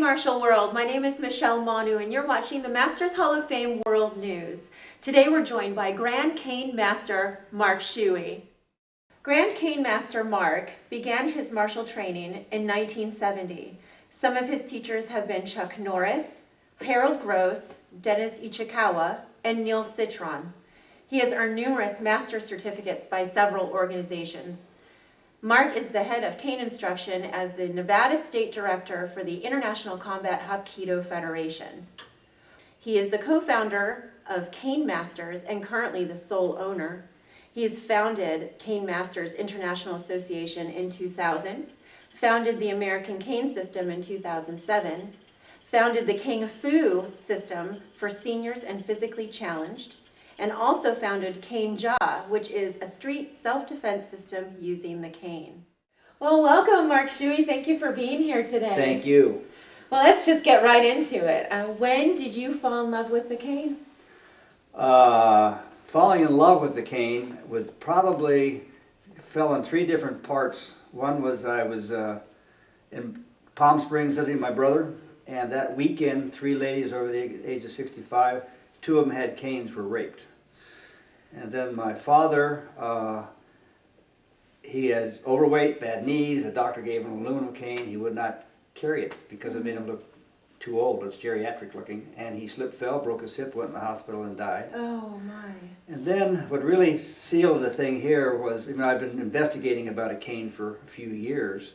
martial world. My name is Michelle Manu and you're watching the Masters Hall of Fame World News. Today we're joined by Grand Cane Master Mark Shuey. Grand Cane Master Mark began his martial training in 1970. Some of his teachers have been Chuck Norris, Harold Gross, Dennis Itchakawa, and Neil Citron. He has earned numerous master certificates by several organizations. Mark is the head of cane instruction as the Nevada State Director for the International Combat Hapkido Federation. He is the co-founder of Cane Masters and currently the sole owner. He has founded Cane Masters International Association in 2000, founded the American Cane System in 2007, founded the King Fu system for seniors and physically challenged, and also founded Cane Jaw, which is a street self-defense system using the cane. Well, welcome, Mark Shuey. Thank you for being here today. Thank you. Well, let's just get right into it. When did you fall in love with the cane? Falling in love with the cane would probably fell in three different parts. One was I was in Palm Springs visiting my brother, and that weekend, three ladies over the age of 65, two of them had canes, were raped. And then my father, he has overweight, bad knees. The doctor gave him an aluminum cane. He would not carry it because it made him look too old. It's geriatric looking. And he slipped, fell, broke his hip, went in the hospital and died. Oh my. And then what really sealed the thing here was, I've been investigating about a cane for a few years.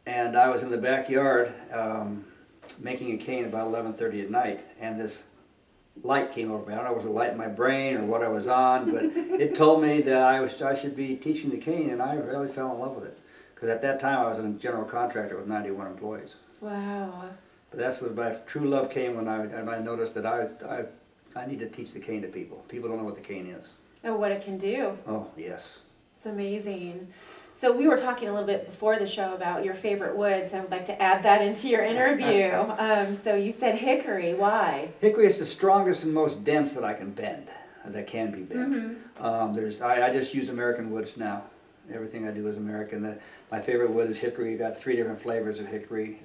And I was in the backyard making a cane about 11:30 at night. And this light came over me. I don't know if it was a light in my brain or what I was on, but it told me that I should be teaching the cane, and I really fell in love with it. Because at that time I was a general contractor with 91 employees. Wow. But that's when my true love came when I noticed that I need to teach the cane to people. People don't know what the cane is. Oh, what it can do. Oh, yes. It's amazing. So we were talking a little bit before the show about your favorite woods. I would like to add that into your interview. So you said hickory. Why? Hickory is the strongest and most dense that I can bend, that can be bent. I just use American woods now. Everything I do is American. My favorite wood is hickory. You've got three different flavors of hickory.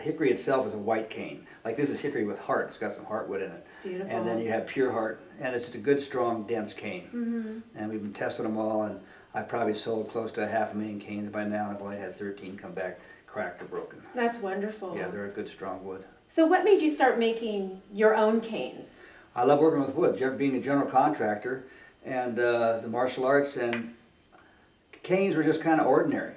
Hickory itself is a white cane. Like this is hickory with heart. It's got some heartwood in it. Beautiful. And then you have pure heart. And it's a good, strong, dense cane. And we've been testing them all. And I probably sold close to 500,000 canes by now. I've only had 13 come back cracked or broken. That's wonderful. Yeah, they're a good, strong wood. So what made you start making your own canes? I love working with wood, being a general contractor and the martial arts, and canes were just kind of ordinary.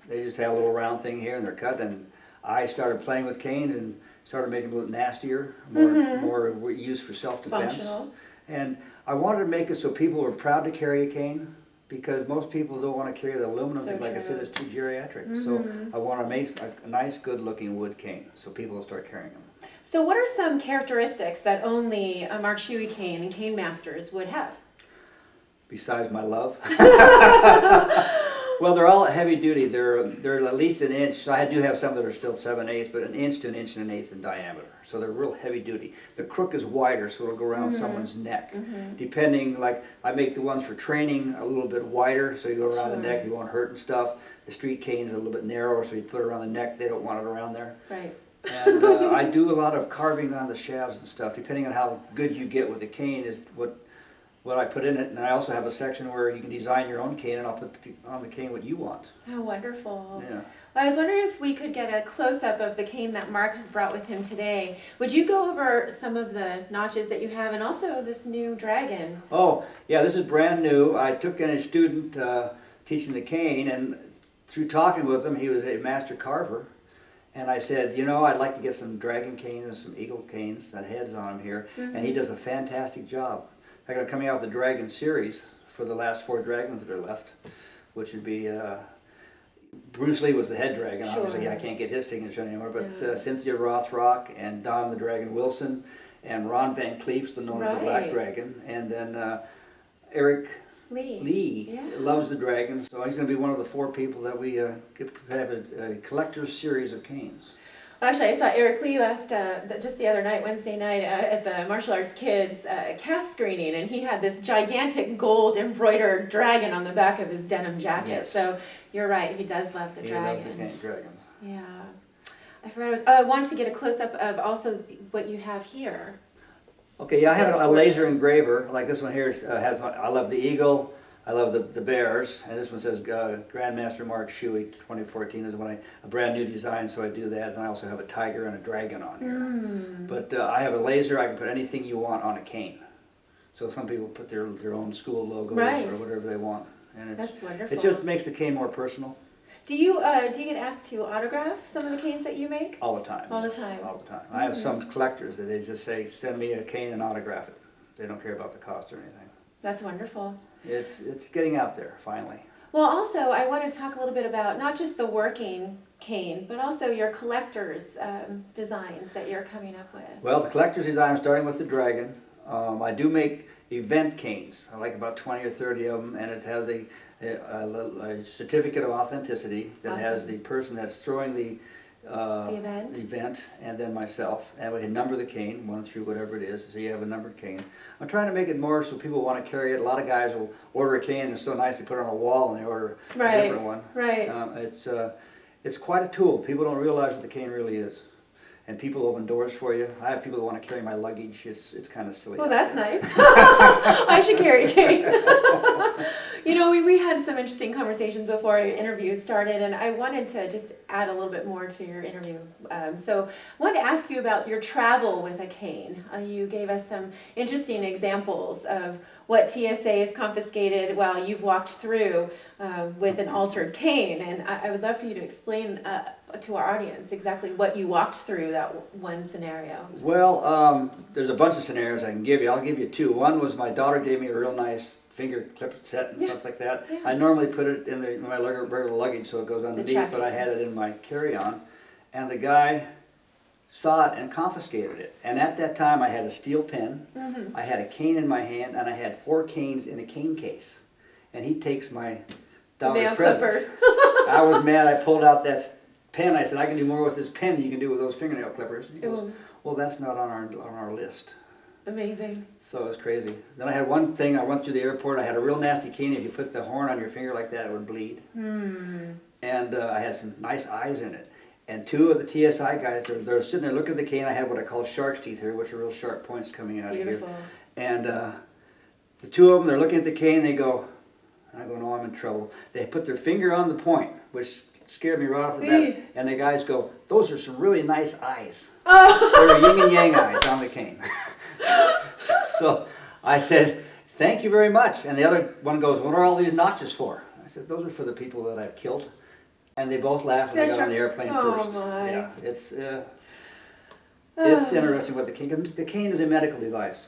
They just have a little round thing here and they're cut, and I started playing with canes and started making them a little nastier, more used for self-defense. Functional. And I wanted to make it so people were proud to carry a cane, because most people don't want to carry the aluminum thing. Like I said, it's too geriatric. So I want to make a nice, good-looking wood cane so people will start carrying them. So what are some characteristics that only a Mark Shuey cane and Cane Masters would have? Besides my love? Well, they're all heavy duty. They're at least an inch. So I do have some that are still 7/8, but an inch to an inch and an eighth in diameter. So they're real heavy duty. The crook is wider, so it'll go around someone's neck. Depending, like I make the ones for training a little bit wider, so you go around the neck, you won't hurt and stuff. The street canes are a little bit narrower, so you put it around the neck. They don't want it around there. Right. And I do a lot of carving on the shafts and stuff. Depending on how good you get with the cane is what I put in it. And I also have a section where you can design your own cane, and I'll put on the cane what you want. How wonderful. Yeah. Well, I was wondering if we could get a close-up of the cane that Mark has brought with him today. Would you go over some of the notches that you have and also this new dragon? Oh, yeah, this is brand new. I took in a student teaching the cane, and through talking with him, he was a master carver. And I said, I'd like to get some dragon canes and some eagle canes that heads on them here. And he does a fantastic job. In fact, I'm coming out with the Dragon series for the last 4 dragons that are left, which would be Bruce Lee was the head dragon. Sure. Obviously, I can't get his signature anymore, but Cynthia Rothrock and Don the Dragon Wilson and Ron Van Cleef's known as the Black Dragon, and then Eric Lee loves the dragon, so he's going to be one of the 4 people that we have a collector's series of canes. Actually, I saw Eric Lee just the other night, Wednesday night, at the Martial Arts Kids cast screening, and he had this gigantic gold embroidered dragon on the back of his denim jacket. Yes. So you're right, he does love the dragon. He loves the dragons. Yeah. I forgot. I wanted to get a close-up of also what you have here. Okay, yeah, I have This a laser engraver, like this one here has I love the eagle, I love the bears, and this one says Grandmaster Mark Shuey 2014 is a brand new design, so I do that, and I also have a tiger and a dragon on here. But I have a laser, I can put anything you want on a cane. So some people put their own school logos or whatever they want. And that's wonderful. It just makes the cane more personal. Do you get asked to autograph some of the canes that you make? All the time. All the time. All the time. I have some collectors that they just say, send me a cane and autograph it. They don't care about the cost or anything. That's wonderful. It's getting out there, finally. Well, also, I want to talk a little bit about not just the working cane, but also your collector's designs that you're coming up with. Well, the collector's design, I'm starting with the dragon. I do make event canes. I like about 20 or 30 of them, and it has a certificate of authenticity that has the person that's throwing the event, and then myself, and we number the cane 1 through whatever it is, so you have a numbered cane. I'm trying to make it more so people want to carry it. A lot of guys will order a cane and it's so nice to put it on a wall, and they order a different one. It's quite a tool. People don't realize what the cane really is. And people open doors for you. I have people that want to carry my luggage. It's kind of silly. Well, that's nice. I should carry a cane. You know, we had some interesting conversations before our interview started, and I wanted to just add a little bit more to your interview. So I wanted to ask you about your travel with a cane. You gave us some interesting examples of what TSA has confiscated while you've walked through with an altered cane, and I would love for you to explain to our audience exactly what you walked through that one scenario. Well, there's a bunch of scenarios I can give you. I'll give you 2. One was my daughter gave me a real nice finger clip set and stuff like that. Yeah. I normally put it in my regular luggage so it goes underneath, but I had it in my carry-on, and the guy saw it and confiscated it. And at that time I had a steel pen, I had a cane in my hand, and I had 4 canes in a cane case. And he takes my daughter's presents. I was mad. I pulled out that pen. I said, I can do more with this pen than you can do with those fingernail clippers. And he goes, well, that's not on our list. Amazing. So it was crazy. Then I had one thing, I went through the airport, I had a real nasty cane. If you put the horn on your finger like that, it would bleed. And I had some nice eyes in it. And 2 of the TSI guys, they're sitting there looking at the cane. I had what I call shark's teeth here, which are real sharp points coming out of here. And the 2 of them, they're looking at the cane, they go, I go, no, I'm in trouble. They put their finger on the point, which scared me right off the bat. And the guys go, those are some really nice eyes. They were yin and yang eyes on the cane. So I said, thank you very much. And the other one goes, what are all these notches for? I said, those are for the people that I've killed. And they both laughed when they got on the airplane first. My. Yeah, it's interesting what the cane is a medical device.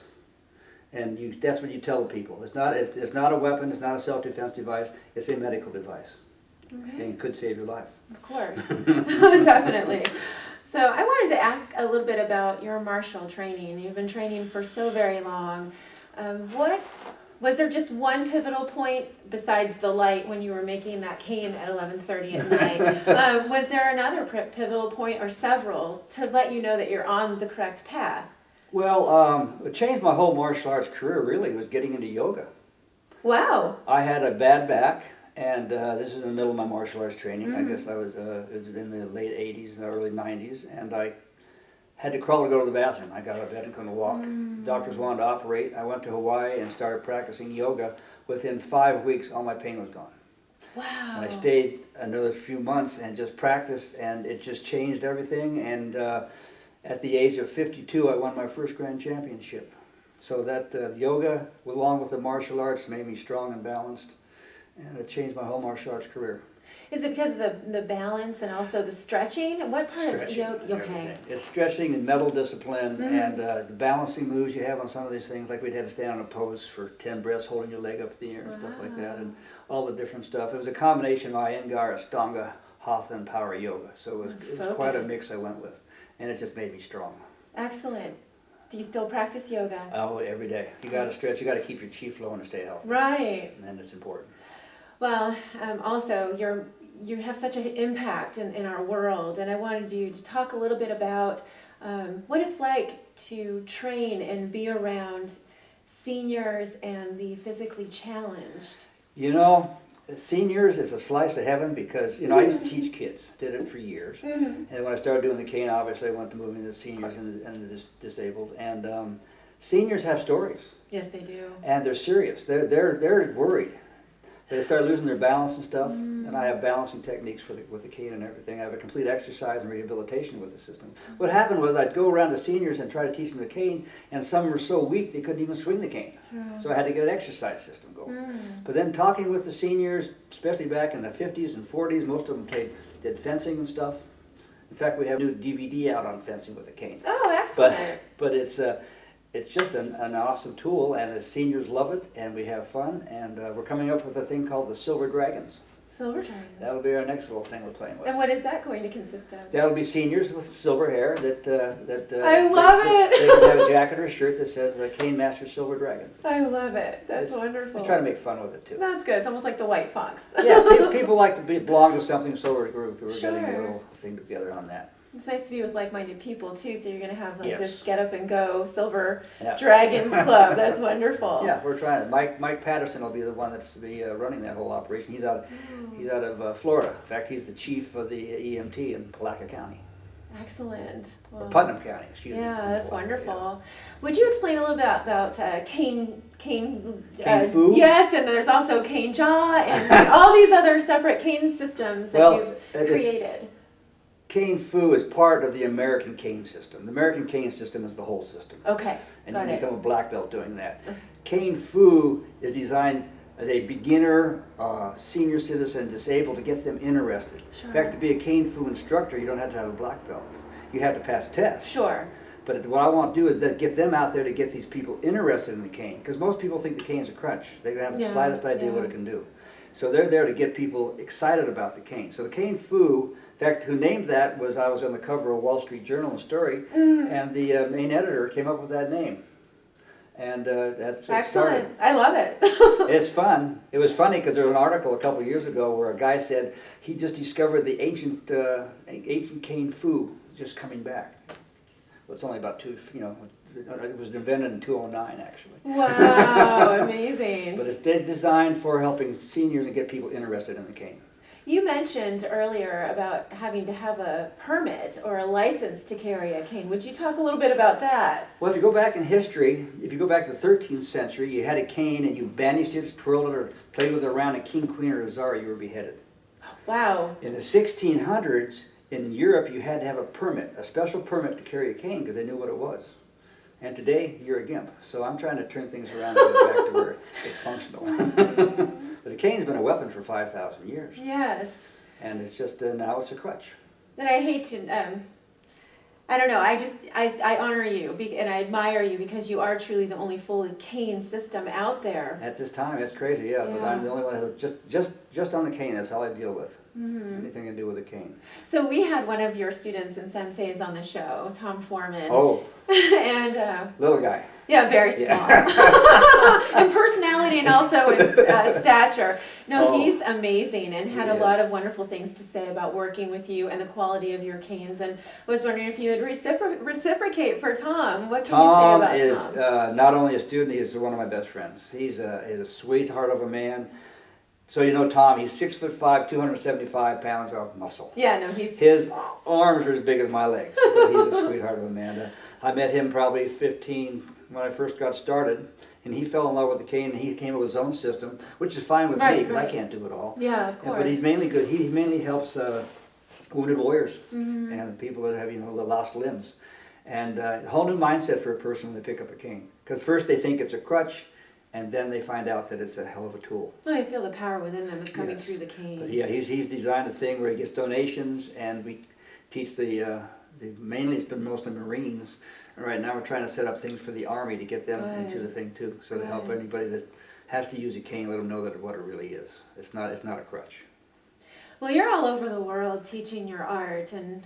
And that's what you tell the people. It's not a weapon, it's not a self-defense device, it's a medical device. And it could save your life. Of course, definitely. So I wanted to ask a little bit about your martial training. You've been training for so very long. Was there just one pivotal point besides the light when you were making that cane at 11:30 at night? Was there another pivotal point or several to let you know that you're on the correct path? Well, what changed my whole martial arts career really was getting into yoga. Wow. I had a bad back, and this is in the middle of my martial arts training. I guess it was in the late 80s and early 90s, and I had to crawl to go to the bathroom. I got out of bed and couldn't walk. Doctors wanted to operate. I went to Hawaii and started practicing yoga. Within 5 weeks, all my pain was gone. Wow. And I stayed another few months and just practiced, and it just changed everything. And at the age of 52, I won my first grand championship. So that yoga, along with the martial arts, made me strong and balanced, and it changed my whole martial arts career. Is it because of the balance and also the stretching? And what part of yoga? Okay. It's stretching and mental discipline and the balancing moves you have on some of these things. Like we'd had to stand on a pose for 10 breaths, holding your leg up in the air and stuff like that, and all the different stuff. It was a combination of Iyengar, Ashtanga, Hatha, and Power Yoga. So it was quite a mix I went with, and it just made me strong. Excellent. Do you still practice yoga? Oh, every day. You got to stretch. You got to keep your chi flowing to stay healthy. Right. And it's important. Well, also you have such an impact in our world, and I wanted you to talk a little bit about what it's like to train and be around seniors and the physically challenged. You know, Seniors is a slice of heaven because, you know, I used to teach kids, did it for years. And when I started doing the cane, obviously I went to moving to seniors and the disabled. And seniors have stories. Yes, they do. And they're serious. They're worried. They start losing their balance and stuff. And I have balancing techniques with the cane and everything. I have a complete exercise and rehabilitation with the system. What happened was I'd go around to seniors and try to teach them the cane, and some were so weak they couldn't even swing the cane. So I had to get an exercise system going. But then talking with the seniors, especially back in the 50s and 40s, most of them did fencing and stuff. In fact, we have a new DVD out on fencing with a cane. Oh, excellent. But it's just an awesome tool, and the seniors love it, and we have fun, and we're coming up with a thing called the Silver Dragons. Silver Dragons. That'll be our next little thing we're playing with. And what is that going to consist of? That'll be seniors with silver hair I love it! They can have a jacket or a shirt that says Cane Master Silver Dragon. I love it. That's wonderful. Just try to make fun with it too. That's good. It's almost like the White Fox. Yeah, people like to belong to something, so we're getting a Sure. little thing together on that. It's nice to be with like-minded people too, so you're going to have like Yes. this Get Up and Go Silver Yeah. Dragons Club. That's wonderful. Yeah, we're trying it. Mike Patterson will be the one that's to be running that whole operation. He's out of Florida. In fact, he's the chief of the EMT in Palaca County. Excellent. Or Putnam County, excuse me. Yeah, that's Palaca, wonderful. Would you explain a little bit about cane fu? Yes, and there's also cane jaw and all these other separate cane systems that you've created. Cane fu is part of the American cane system. The American cane system is the whole system. Okay, And got you it. become a black belt doing that. Cane fu is designed as a beginner, senior citizen, disabled, to get them interested. Sure. In fact, to be a cane fu instructor, you don't have to have a black belt. You have to pass a test. Sure. But what I want to do is get them out there to get these people interested in the cane. Because most people think the cane's a crutch. They don't have the slightest idea what it can do. So they're there to get people excited about the cane. So the cane fu, in fact, who named that I was on the cover of Wall Street Journal and Story, and the main editor came up with that name. And that's what started. Excellent. I love it. It's fun. It was funny because there was an article a couple of years ago where a guy said he just discovered the ancient cane fu just coming back. Well, it's only about it was invented in 209 actually. Wow, amazing. But it's designed for helping seniors and get people interested in the cane. You mentioned earlier about having to have a permit or a license to carry a cane. Would you talk a little bit about that? Well, if you go back in history, if you go back to the 13th century, you had a cane and you bandaged it, twirled it, or played with it around a king, queen, or a czar, you were beheaded. Wow. In the 1600s, in Europe, you had to have a permit, a special permit to carry a cane because they knew what it was. And today, you're a gimp. So I'm trying to turn things around and get back to where it's functional. But the cane's been a weapon for 5,000 years. Yes. And it's just, now it's a crutch. And I hate to, I don't know, I honor you and I admire you because you are truly the only fully cane system out there. At this time, it's crazy, yeah. But I'm the only one that's just on the cane. That's all I deal with. Anything to do with a cane. So we had one of your students and senseis on the show, Tom Foreman. Oh. And little guy. yeah, very small. In personality and also in stature. No, he's amazing and had a lot of wonderful things to say about working with you and the quality of your canes. And I was wondering if you would reciprocate for Tom. What can you say about Tom? Tom is not only a student, he's one of my best friends. He's a sweetheart of a man. So you know Tom, he's 6'5", 275 pounds of muscle. Yeah, no, his arms are as big as my legs. But he's a sweetheart of a man. I met him probably 15 when I first got started, and he fell in love with the cane, and he came up with his own system, which is fine with me because I can't do it all. Yeah, of course. But he's mainly good. He mainly helps wounded warriors and people that have lost limbs, and a whole new mindset for a person when they pick up a cane. Because first they think it's a crutch. And then they find out that it's a hell of a tool. Oh, I feel the power within them is coming through the cane. But yeah, he's designed a thing where he gets donations, and we teach mainly it's been mostly Marines. And right now we're trying to set up things for the Army to get them into the thing too. So to help anybody that has to use a cane, let them know that what it really is. It's not a crutch. Well, you're all over the world teaching your art and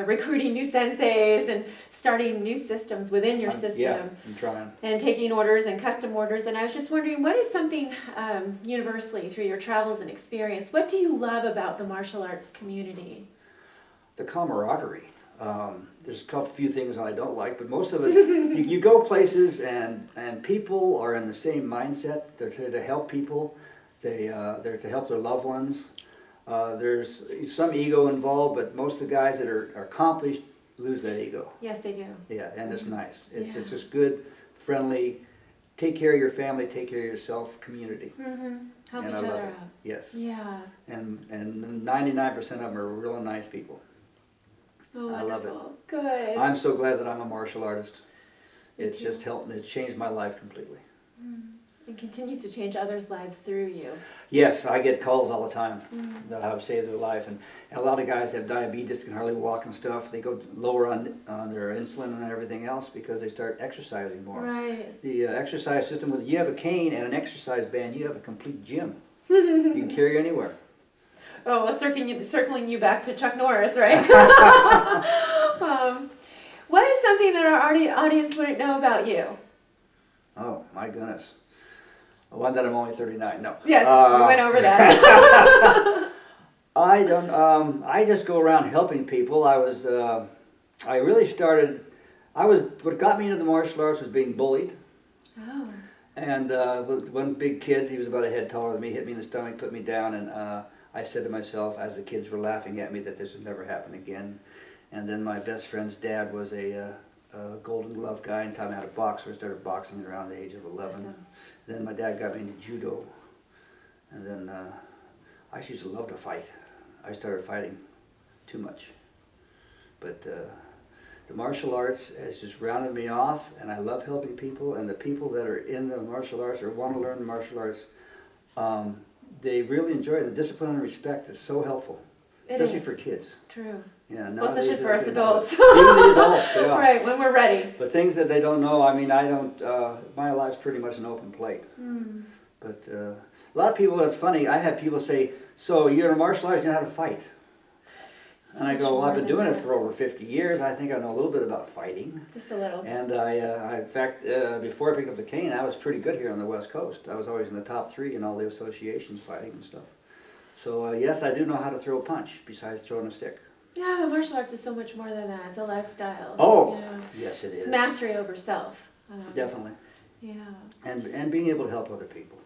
recruiting new senseis and starting new systems within your system. Yeah, I'm trying. And taking orders and custom orders. And I was just wondering, what is something universally through your travels and experience, what do you love about the martial arts community? The camaraderie. There's a few things I don't like, but most of it, you go places and people are in the same mindset. They're there to help people. They're to help their loved ones. There's some ego involved, but most of the guys that are accomplished lose that ego. Yes, they do. Yeah, and it's nice. It's Yeah. just good, friendly, take care of your family, take care of yourself community. Help And each I love other it. out. Yes. Yeah. And 99% of them are real nice people. Oh, I love it. wonderful. Good. I'm so glad that I'm a martial artist. Me It's too. just helped, it's changed my life completely. It continues to change others' lives through you. Yes, I get calls all the time that I've saved their life. And a lot of guys have diabetes, can hardly walk and stuff. They go lower on their insulin and everything else because they start exercising more. Right. The exercise system, with you have a cane and an exercise band, you have a complete gym. You can carry anywhere. Oh, well, circling you back to Chuck Norris, right? What is something that our audience wouldn't know about you? Oh, my goodness. One that I'm only 39, no. Yes, we went over that. I don't, I just go around helping people. I really started, what got me into the martial arts was being bullied. Oh. And one big kid, he was about a head taller than me, hit me in the stomach, put me down, and I said to myself, as the kids were laughing at me, that this would never happen again. And then my best friend's dad was a Golden Glove guy and taught me how to box, so I started boxing around the age of 11. Awesome. Then my dad got me into judo, and then I used to love to fight. I started fighting too much. But the martial arts has just rounded me off, and I love helping people, and the people that are in the martial arts or want to learn the martial arts, they really enjoy it. The discipline and respect is so helpful, especially for kids. True. Yeah, Well, especially for us Even adults. the adults, yeah. Right, when we're ready. But things that they don't know, I mean, I don't, my life's pretty much an open plate. But a lot of people, it's funny, I had people say, so you're a martial artist, you know how to fight. And I go, well, I've been doing it for over 50 years. I think I know a little bit about fighting. Just a little. And in fact, before I picked up the cane, I was pretty good here on the West Coast. I was always in the top 3 in all the associations fighting and stuff. So yes, I do know how to throw a punch besides throwing a stick. Yeah, but martial arts is so much more than that. It's a lifestyle. Oh, you know. yes it is. It's mastery over self. Definitely. Yeah. And being able to help other people.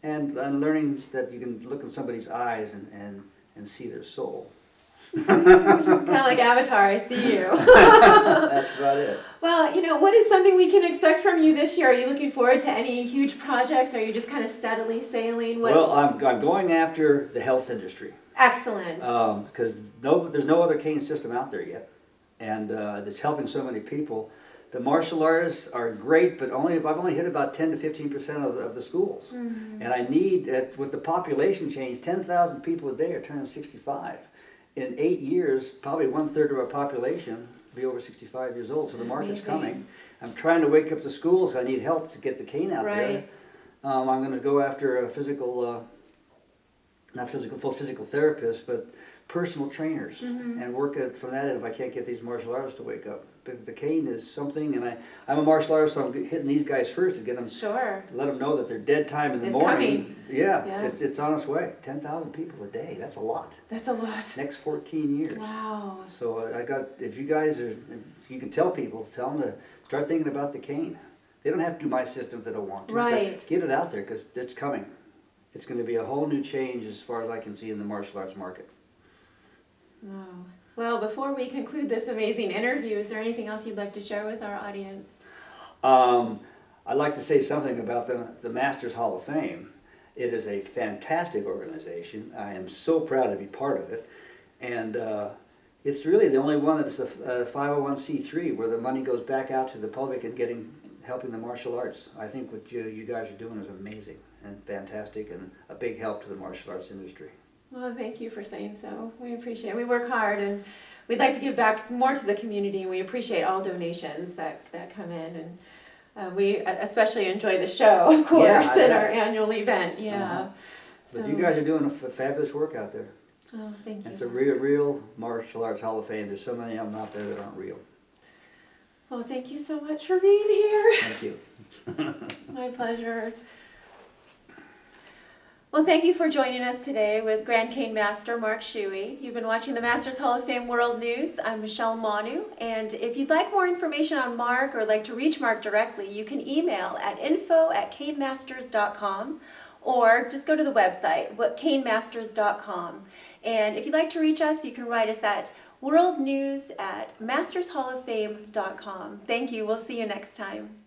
And learning that you can look in somebody's eyes and see their soul. Kind of like Avatar, I see you. That's about it. Well, you know, what is something we can expect from you this year? Are you looking forward to any huge projects? Or are you just kind of steadily sailing? Well, I'm going after the health industry. Excellent. Because there's no other cane system out there yet. And it's helping so many people. The martial artists are great, but I've only hit about 10 to 15% of the schools. And I need, with the population change, 10,000 people a day are turning 65. In 8 years, probably 1/3 of our population will be over 65 years old, so the market's coming. I'm trying to wake up the schools. I need help to get the cane out there. I'm going to go after a full physical therapist, but personal trainers, and work it from that end if I can't get these martial artists to wake up. But the cane is something, and I'm a martial artist, so I'm hitting these guys first to get them, let them know that they're dead time in the morning. Coming. Yeah, it's on its way. 10,000 people a day, that's a lot. That's a lot. Next 14 years. Wow. So if you guys you can tell them to start thinking about the cane. They don't have to do my system if they don't want to. Right. But get it out there, because it's coming. It's going to be a whole new change as far as I can see in the martial arts market. Wow. Well, before we conclude this amazing interview, is there anything else you'd like to share with our audience? I'd like to say something about the Masters Hall of Fame. It is a fantastic organization. I am so proud to be part of it. And it's really the only one that's a 501c3 where the money goes back out to the public and helping the martial arts. I think what you guys are doing is amazing and fantastic and a big help to the martial arts industry. Well, thank you for saying so. We appreciate it. We work hard, and we'd like to give back more to the community, and we appreciate all donations that come in. And we especially enjoy the show, of course, in our annual event. Yeah. But you guys are doing a fabulous work out there. Oh, thank you. It's a real martial arts hall of fame. There's so many of them out there that aren't real. Well, thank you so much for being here. Thank you. My pleasure. Well, thank you for joining us today with Grand Cane Master Mark Shuey. You've been watching the Masters Hall of Fame World News. I'm Michelle Manu, and if you'd like more information on Mark or like to reach Mark directly, you can email at info@canemasters.com, or just go to the website, canemasters.com. And if you'd like to reach us, you can write us at worldnews@mastershalloffame.com. Thank you. We'll see you next time.